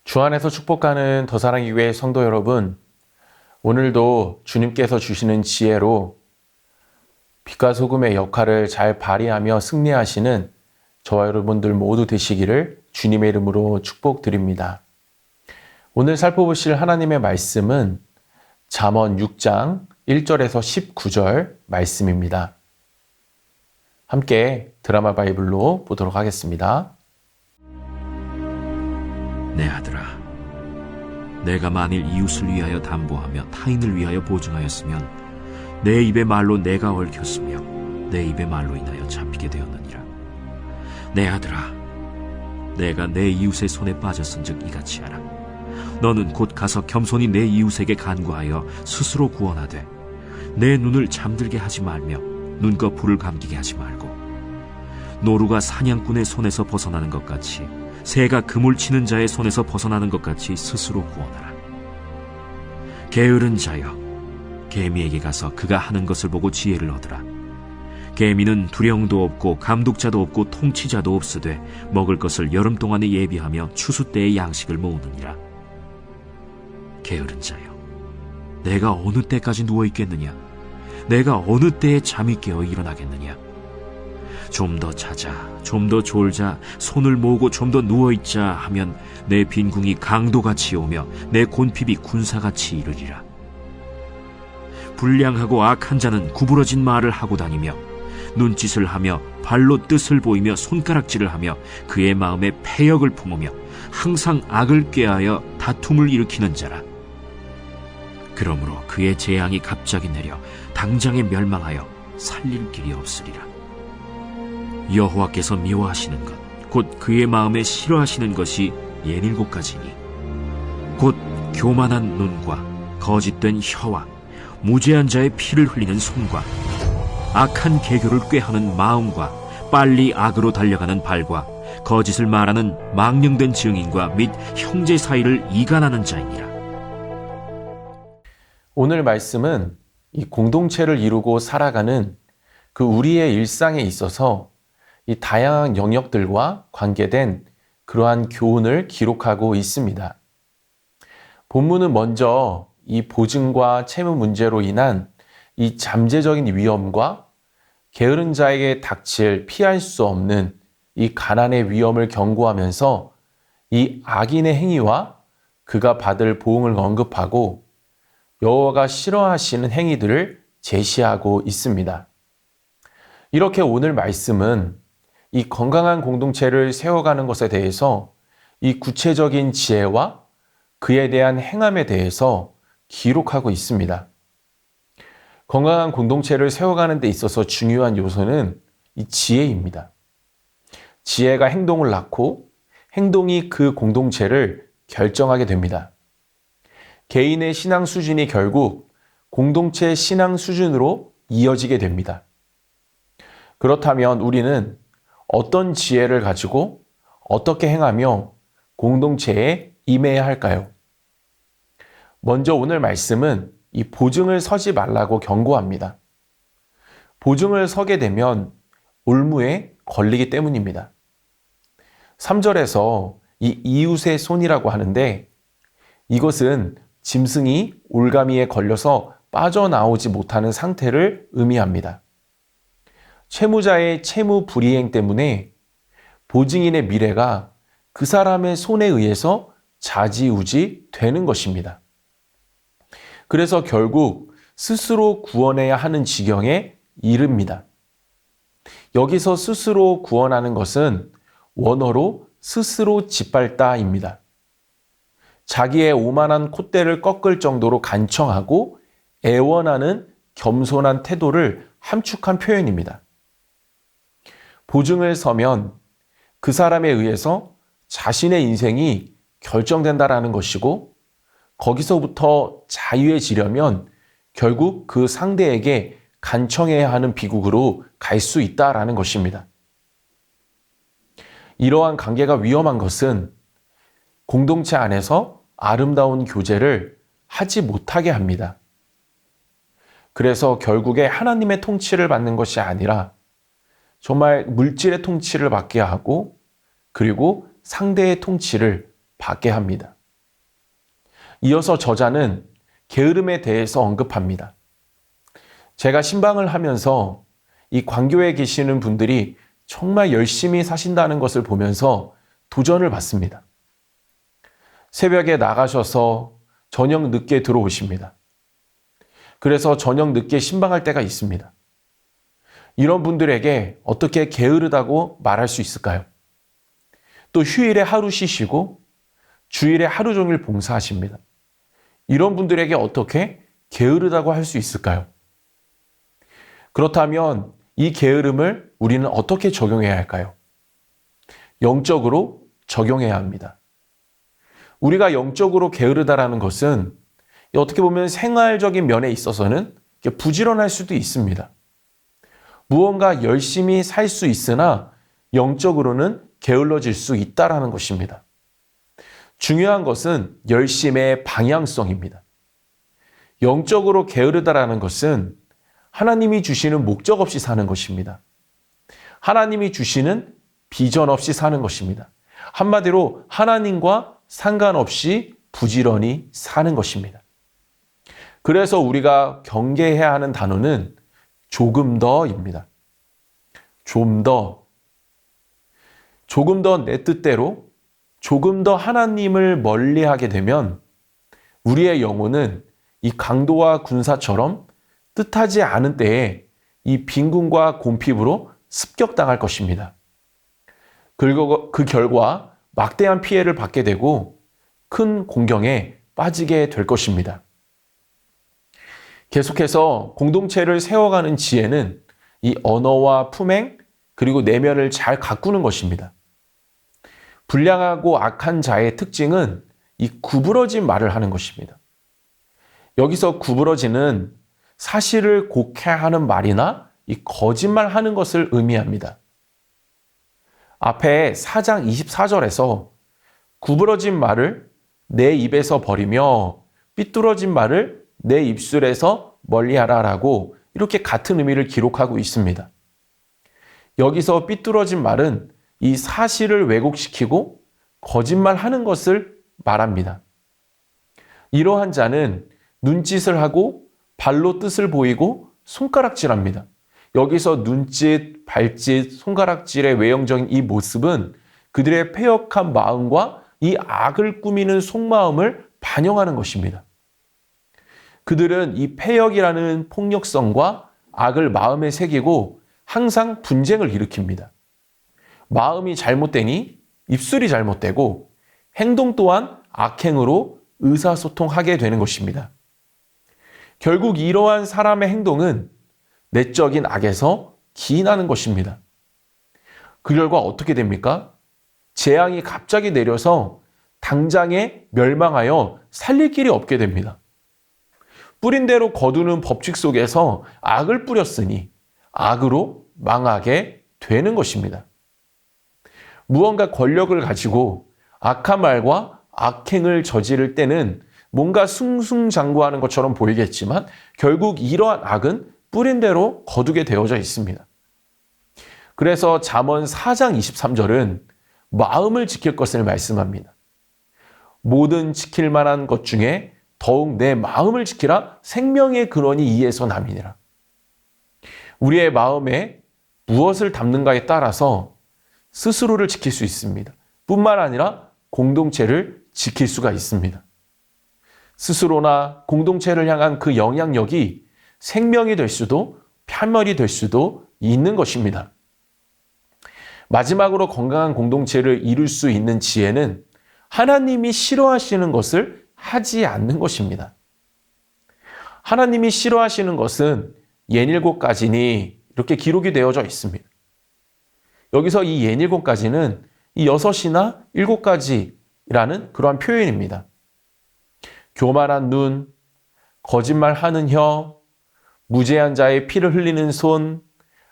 주 안에서 축복하는 더사랑의 교회 성도 여러분, 오늘도 주님께서 주시는 지혜로 빛과 소금의 역할을 잘 발휘하며 승리하시는 저와 여러분들 모두 되시기를 주님의 이름으로 축복드립니다. 오늘 살펴보실 하나님의 말씀은 잠언 6장 1절에서 19절 말씀입니다. 함께 드라마 바이블로 보도록 하겠습니다. 내 아들아, 내가 만일 이웃을 위하여 담보하며 타인을 위하여 보증하였으면 내 입의 말로 내가 얽혔으며 내 입의 말로 인하여 잡히게 되었느니라. 내 아들아, 내가 내 이웃의 손에 빠졌은즉 이같이 하라. 너는 곧 가서 겸손히 내 이웃에게 간구하여 스스로 구원하되 내 눈을 잠들게 하지 말며 눈꺼풀을 감기게 하지 말고, 노루가 사냥꾼의 손에서 벗어나는 것 같이 새가 그물 치는 자의 손에서 벗어나는 것 같이 스스로 구원하라. 게으른 자여, 개미에게 가서 그가 하는 것을 보고 지혜를 얻으라. 개미는 두령도 없고 감독자도 없고 통치자도 없으되 먹을 것을 여름 동안에 예비하며 추수 때의 양식을 모으느니라. 게으른 자여, 내가 어느 때까지 누워있겠느냐? 내가 어느 때에 잠이 깨어 일어나겠느냐? 좀 더 자자, 좀 더 졸자, 손을 모으고 좀 더 누워있자 하면 내 빈궁이 강도같이 오며 내 곤핍이 군사같이 이르리라. 불량하고 악한 자는 구부러진 말을 하고 다니며 눈짓을 하며 발로 뜻을 보이며 손가락질을 하며 그의 마음에 패역을 품으며 항상 악을 꾀하여 다툼을 일으키는 자라. 그러므로 그의 재앙이 갑자기 내려 당장에 멸망하여 살릴 길이 없으리라. 여호와께서 미워하시는 것, 곧 그의 마음에 싫어하시는 것이 17가지니 곧 교만한 눈과 거짓된 혀와 무죄한 자의 피를 흘리는 손과 악한 계교를 꾀하는 마음과 빨리 악으로 달려가는 발과 거짓을 말하는 망령된 증인과 및 형제 사이를 이간하는 자이니라. 오늘 말씀은 이 공동체를 이루고 살아가는 그 우리의 일상에 있어서 이 다양한 영역들과 관계된 그러한 교훈을 기록하고 있습니다. 본문은 먼저 이 보증과 채무 문제로 인한 이 잠재적인 위험과 게으른 자에게 닥칠 피할 수 없는 이 가난의 위험을 경고하면서 이 악인의 행위와 그가 받을 보응을 언급하고 여호와가 싫어하시는 행위들을 제시하고 있습니다. 이렇게 오늘 말씀은 이 건강한 공동체를 세워가는 것에 대해서 이 구체적인 지혜와 그에 대한 행함에 대해서 기록하고 있습니다. 건강한 공동체를 세워가는 데 있어서 중요한 요소는 이 지혜입니다. 지혜가 행동을 낳고 행동이 그 공동체를 결정하게 됩니다. 개인의 신앙 수준이 결국 공동체의 신앙 수준으로 이어지게 됩니다. 그렇다면 우리는 어떤 지혜를 가지고 어떻게 행하며 공동체에 임해야 할까요? 먼저 오늘 말씀은 이 보증을 서지 말라고 경고합니다. 보증을 서게 되면 올무에 걸리기 때문입니다. 3절에서 이 이웃의 손이라고 하는데 이것은 짐승이 올가미에 걸려서 빠져나오지 못하는 상태를 의미합니다. 채무자의 채무 불이행 때문에 보증인의 미래가 그 사람의 손에 의해서 좌지우지 되는 것입니다. 그래서 결국 스스로 구원해야 하는 지경에 이릅니다. 여기서 스스로 구원하는 것은 원어로 스스로 짓밟다입니다. 자기의 오만한 콧대를 꺾을 정도로 간청하고 애원하는 겸손한 태도를 함축한 표현입니다. 보증을 서면 그 사람에 의해서 자신의 인생이 결정된다라는 것이고 거기서부터 자유해지려면 결국 그 상대에게 간청해야 하는 비극으로 갈 수 있다라는 것입니다. 이러한 관계가 위험한 것은 공동체 안에서 아름다운 교제를 하지 못하게 합니다. 그래서 결국에 하나님의 통치를 받는 것이 아니라 정말 물질의 통치를 받게 하고 그리고 상대의 통치를 받게 합니다. 이어서 저자는 게으름에 대해서 언급합니다. 제가 신방을 하면서 이 광교에 계시는 분들이 정말 열심히 사신다는 것을 보면서 도전을 받습니다. 새벽에 나가셔서 저녁 늦게 들어오십니다. 그래서 저녁 늦게 신방할 때가 있습니다. 이런 분들에게 어떻게 게으르다고 말할 수 있을까요? 또 휴일에 하루 쉬시고 주일에 하루 종일 봉사하십니다. 이런 분들에게 어떻게 게으르다고 할 수 있을까요? 그렇다면 이 게으름을 우리는 어떻게 적용해야 할까요? 영적으로 적용해야 합니다. 우리가 영적으로 게으르다라는 것은 어떻게 보면 생활적인 면에 있어서는 부지런할 수도 있습니다. 무언가 열심히 살 수 있으나 영적으로는 게을러질 수 있다라는 것입니다. 중요한 것은 열심의 방향성입니다. 영적으로 게으르다라는 것은 하나님이 주시는 목적 없이 사는 것입니다. 하나님이 주시는 비전 없이 사는 것입니다. 한마디로 하나님과 상관없이 부지런히 사는 것입니다. 그래서 우리가 경계해야 하는 단어는 조금 더입니다. 조금 더 내 뜻대로 조금 더 하나님을 멀리하게 되면 우리의 영혼은 이 강도와 군사처럼 뜻하지 않은 때에 이 빈군과 곰핍으로 습격당할 것입니다. 그 결과 막대한 피해를 받게 되고 큰 공경에 빠지게 될 것입니다. 계속해서 공동체를 세워가는 지혜는 이 언어와 품행 그리고 내면을 잘 가꾸는 것입니다. 불량하고 악한 자의 특징은 이 구부러진 말을 하는 것입니다. 여기서 구부러지는 사실을 곡해하는 말이나 이 거짓말하는 것을 의미합니다. 앞에 4장 24절에서 구부러진 말을 내 입에서 버리며 삐뚤어진 말을 내 입술에서 멀리하라라고 이렇게 같은 의미를 기록하고 있습니다. 여기서 삐뚤어진 말은 이 사실을 왜곡시키고 거짓말하는 것을 말합니다. 이러한 자는 눈짓을 하고 발로 뜻을 보이고 손가락질합니다. 여기서 눈짓, 발짓, 손가락질의 외형적인 이 모습은 그들의 패역한 마음과 이 악을 꾸미는 속마음을 반영하는 것입니다. 그들은 이 패역이라는 폭력성과 악을 마음에 새기고 항상 분쟁을 일으킵니다. 마음이 잘못되니 입술이 잘못되고 행동 또한 악행으로 의사소통하게 되는 것입니다. 결국 이러한 사람의 행동은 내적인 악에서 기인하는 것입니다. 그 결과 어떻게 됩니까? 재앙이 갑자기 내려서 당장에 멸망하여 살릴 길이 없게 됩니다. 뿌린 대로 거두는 법칙 속에서 악을 뿌렸으니 악으로 망하게 되는 것입니다. 무언가 권력을 가지고 악한 말과 악행을 저지를 때는 뭔가 승승장구하는 것처럼 보이겠지만 결국 이러한 악은 뿌린 대로 거두게 되어져 있습니다. 그래서 잠언 4장 23절은 마음을 지킬 것을 말씀합니다. 모든 지킬 만한 것 중에 더욱 내 마음을 지키라 생명의 근원이 이에서 남이니라. 우리의 마음에 무엇을 담는가에 따라서 스스로를 지킬 수 있습니다. 뿐만 아니라 공동체를 지킬 수가 있습니다. 스스로나 공동체를 향한 그 영향력이 생명이 될 수도 편멸이 될 수도 있는 것입니다. 마지막으로 건강한 공동체를 이룰 수 있는 지혜는 하나님이 싫어하시는 것을 하지 않는 것입니다. 하나님이 싫어하시는 것은 67가지니 이렇게 기록이 되어져 있습니다. 여기서 이 67가지는 이 6이나 7가지라는 그러한 표현입니다. 교만한 눈, 거짓말하는 혀, 무죄한 자의 피를 흘리는 손,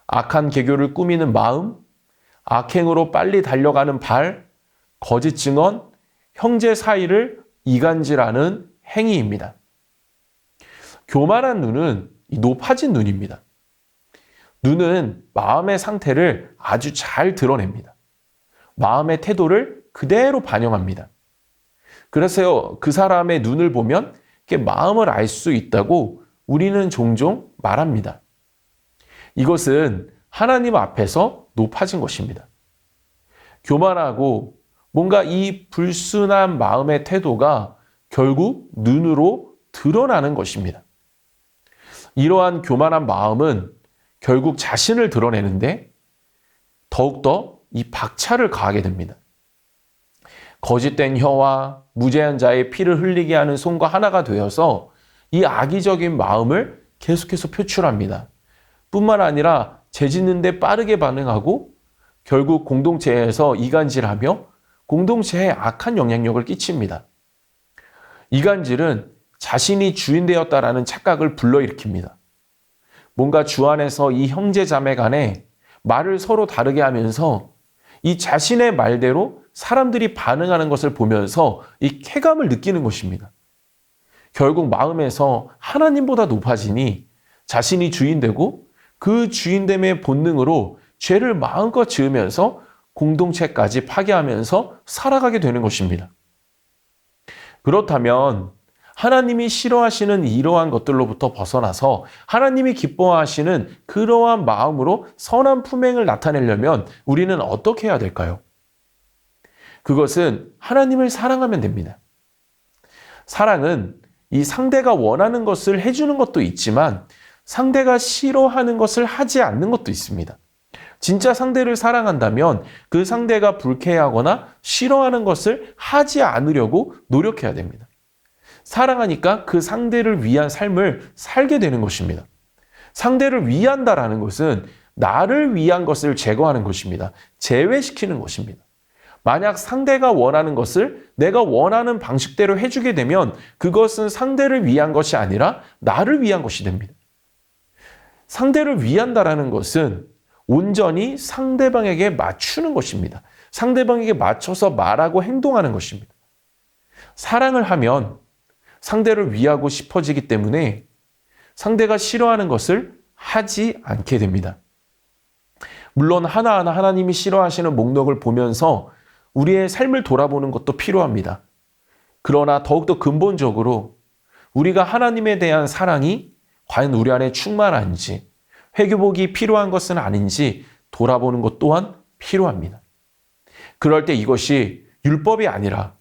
악한 계교를 꾸미는 마음, 악행으로 빨리 달려가는 발, 거짓 증언, 형제 사이를 이간질하는 행위입니다. 교만한 눈은 이 높아진 눈입니다. 눈은 마음의 상태를 아주 잘 드러냅니다. 마음의 태도를 그대로 반영합니다. 그래서 그 사람의 눈을 보면 이렇게 마음을 알 수 있다고 우리는 종종 말합니다. 이것은 하나님 앞에서 높아진 것입니다. 교만하고 뭔가 이 불순한 마음의 태도가 결국 눈으로 드러나는 것입니다. 이러한 교만한 마음은 결국 자신을 드러내는데 더욱더 이 박차를 가하게 됩니다. 거짓된 혀와 무죄한 자의 피를 흘리게 하는 손과 하나가 되어서 이 악의적인 마음을 계속해서 표출합니다. 뿐만 아니라 죄짓는 데 빠르게 반응하고 결국 공동체에서 이간질하며 공동체에 악한 영향력을 끼칩니다. 이간질은 자신이 주인 되었다라는 착각을 불러일으킵니다. 뭔가 주 안에서 이 형제 자매 간에 말을 서로 다르게 하면서 이 자신의 말대로 사람들이 반응하는 것을 보면서 이 쾌감을 느끼는 것입니다. 결국 마음에서 하나님보다 높아지니 자신이 주인되고 그 주인됨의 본능으로 죄를 마음껏 지으면서 공동체까지 파괴하면서 살아가게 되는 것입니다. 그렇다면 하나님이 싫어하시는 이러한 것들로부터 벗어나서 하나님이 기뻐하시는 그러한 마음으로 선한 품행을 나타내려면 우리는 어떻게 해야 될까요? 그것은 하나님을 사랑하면 됩니다. 사랑은 이 상대가 원하는 것을 해주는 것도 있지만 상대가 싫어하는 것을 하지 않는 것도 있습니다. 진짜 상대를 사랑한다면 그 상대가 불쾌하거나 싫어하는 것을 하지 않으려고 노력해야 됩니다. 사랑하니까 그 상대를 위한 삶을 살게 되는 것입니다. 상대를 위한다라는 것은 나를 위한 것을 제거하는 것입니다. 제외시키는 것입니다. 만약 상대가 원하는 것을 내가 원하는 방식대로 해주게 되면 그것은 상대를 위한 것이 아니라 나를 위한 것이 됩니다. 상대를 위한다라는 것은 온전히 상대방에게 맞추는 것입니다. 상대방에게 맞춰서 말하고 행동하는 것입니다. 사랑을 하면 상대를 위하고 싶어지기 때문에 상대가 싫어하는 것을 하지 않게 됩니다. 물론 하나하나 하나님이 싫어하시는 목록을 보면서 우리의 삶을 돌아보는 것도 필요합니다. 그러나 더욱더 근본적으로 우리가 하나님에 대한 사랑이 과연 우리 안에 충만한지, 회개복이 필요한 것은 아닌지 돌아보는 것 또한 필요합니다. 그럴 때 이것이 율법이 아니라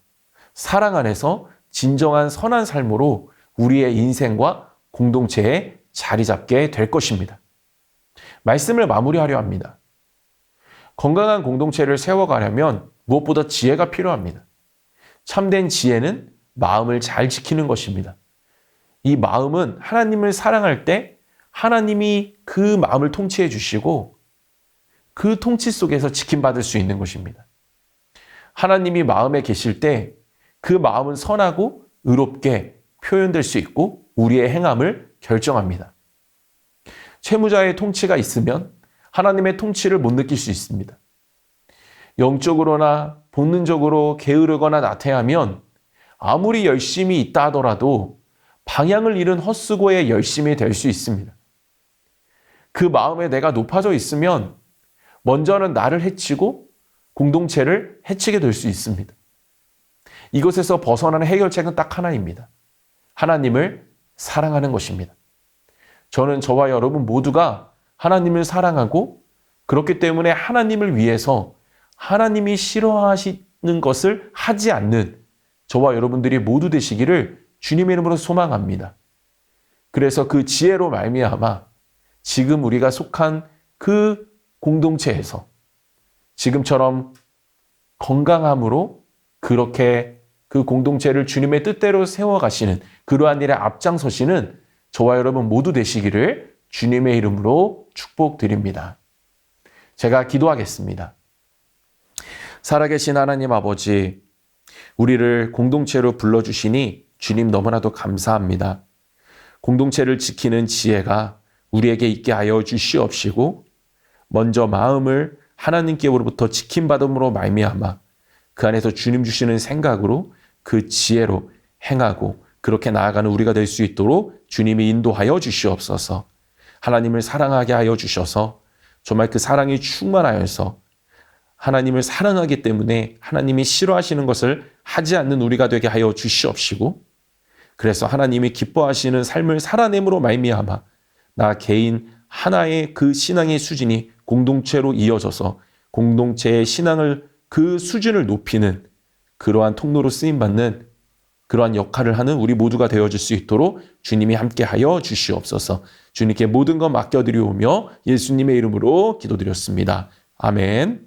사랑 안에서 진정한 선한 삶으로 우리의 인생과 공동체에 자리 잡게 될 것입니다. 말씀을 마무리하려 합니다. 건강한 공동체를 세워가려면 무엇보다 지혜가 필요합니다. 참된 지혜는 마음을 잘 지키는 것입니다. 이 마음은 하나님을 사랑할 때 하나님이 그 마음을 통치해 주시고 그 통치 속에서 지킴받을 수 있는 것입니다. 하나님이 마음에 계실 때 그 마음은 선하고 의롭게 표현될 수 있고 우리의 행함을 결정합니다. 채무자의 통치가 있으면 하나님의 통치를 못 느낄 수 있습니다. 영적으로나 본능적으로 게으르거나 나태하면 아무리 열심히 있다 하더라도 방향을 잃은 헛수고에 열심히 될 수 있습니다. 그 마음에 내가 높아져 있으면 먼저는 나를 해치고 공동체를 해치게 될 수 있습니다. 이것에서 벗어나는 해결책은 딱 하나입니다. 하나님을 사랑하는 것입니다. 저는 저와 여러분 모두가 하나님을 사랑하고 그렇기 때문에 하나님을 위해서 하나님이 싫어하시는 것을 하지 않는 저와 여러분들이 모두 되시기를 주님의 이름으로 소망합니다. 그래서 그 지혜로 말미암아 지금 우리가 속한 그 공동체에서 지금처럼 건강함으로 그렇게 그 공동체를 주님의 뜻대로 세워가시는 그러한 일에 앞장서시는 저와 여러분 모두 되시기를 주님의 이름으로 축복드립니다. 제가 기도하겠습니다. 살아계신 하나님 아버지, 우리를 공동체로 불러주시니 주님 너무나도 감사합니다. 공동체를 지키는 지혜가 우리에게 있게 하여 주시옵시고 먼저 마음을 하나님께로부터 지킴받음으로 말미암아 그 안에서 주님 주시는 생각으로 그 지혜로 행하고 그렇게 나아가는 우리가 될 수 있도록 주님이 인도하여 주시옵소서. 하나님을 사랑하게 하여 주셔서 정말 그 사랑이 충만하여서 하나님을 사랑하기 때문에 하나님이 싫어하시는 것을 하지 않는 우리가 되게 하여 주시옵시고, 그래서 하나님이 기뻐하시는 삶을 살아냄으로 말미암아 나 개인 하나의 그 신앙의 수준이 공동체로 이어져서 공동체의 신앙을 그 수준을 높이는 그러한 통로로 쓰임받는 그러한 역할을 하는 우리 모두가 되어줄 수 있도록 주님이 함께하여 주시옵소서. 주님께 모든 것 맡겨드리오며 예수님의 이름으로 기도드렸습니다. 아멘.